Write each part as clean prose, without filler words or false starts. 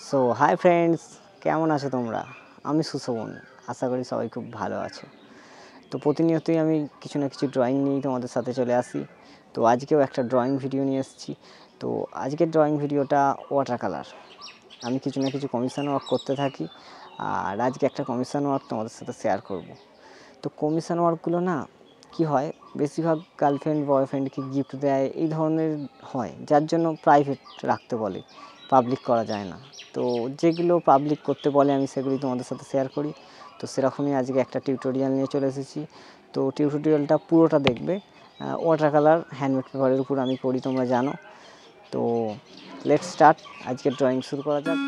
So hi friends, কেমন আছো তোমরা? আমি সুশোভন, আশা করি সবাই খুব ভালো আছো। তো প্রতিনিয়তই আমি কিছু না কিছু ড্রয়িং নিয়েই তোমাদের সাথে চলে আসি। তো আজকেও একটা ড্রয়িং ভিডিও নিয়ে এসেছি। তো আজকের ড্রয়িং ভিডিওটা ওয়াটার কালার। আমি কিছু না কিছু কমিশন ওয়ার্ক করতে থাকি, আর আজকে একটা কমিশন ওয়ার্ক তোমাদের সাথে শেয়ার করব। তো কমিশন ওয়ার্কগুলো না কি হয়, বেশিরভাগ গার্লফ্রেন্ড বয়ফ্রেন্ডকে গিফট দেয় এই ধরনের হয়, যার জন্য প্রাইভেট রাখতে বলে, পাবলিক করা যায় না। তো যেগুলো পাবলিক করতে বলে আমি সেগুলি তোমাদের সাথে শেয়ার করি। তো সেরকমই আজকে একটা টিউটোরিয়াল নিয়ে চলে এসেছি। তো টিউটোরিয়ালটা পুরোটা দেখবে। ওয়াটার কালার হ্যান্ডমেড পেপারের উপর আমি করি, তোমরা জানো। তো লেটস স্টার্ট, আজকের ড্রয়িং শুরু করা যাক।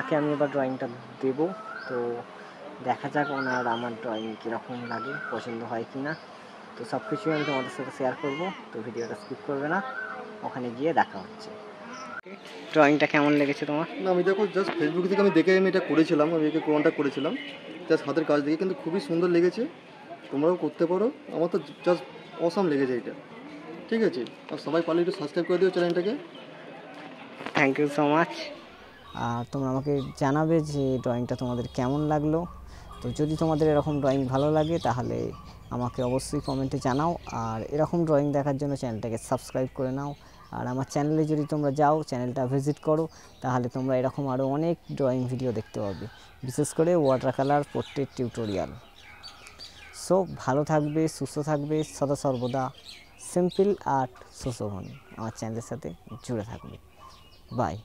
ওনাকে আমি এবার ড্রয়িংটা দেবো। তো দেখা যাক ওনার আমার ড্রয়িং কীরকম লাগে, পছন্দ হয় কি না। তো সব কিছুই আমি তোমাদের সাথে শেয়ার করব, তো ভিডিওটা স্কিপ করবে না, ওখানে গিয়ে দেখা হচ্ছে। ড্রয়িংটা কেমন লেগেছে তোমার? না আমি দেখো জাস্ট ফেসবুক থেকে আমি দেখে এটা করেছিলাম, আমি একে কন্ট্যাক্ট করেছিলাম জাস্ট হাতের কাজ দেখে, কিন্তু খুবই সুন্দর লেগেছে। তোমরাও করতে পারো, আমার তো জাস্ট অসাম লেগেছে এটা। ঠিক আছে, আর সবাই পারলে একটু সাবস্ক্রাইব করে দিও চ্যানেলটাকে। Thank you so much. আর তোমরা আমাকে জানাবে যে ড্রয়িংটা তোমাদের কেমন লাগলো। তো যদি তোমাদের এরকম ড্রয়িং ভালো লাগে তাহলে আমাকে অবশ্যই কমেন্টে জানাও, আর এরকম ড্রয়িং দেখার জন্য চ্যানেলটাকে সাবস্ক্রাইব করে নাও। আর আমার চ্যানেলে যদি তোমরা যাও, চ্যানেলটা ভিজিট করো, তাহলে তোমরা এরকম আরও অনেক ড্রয়িং ভিডিও দেখতে পাবে, বিশেষ করে water colour portrait tutorial. So ভালো থাকবে, সুস্থ থাকবে, সদা সর্বদা সিম্পল আর্ট সুশোভন আমার চ্যানেলের সাথে জুড়ে থাকবে। বাই।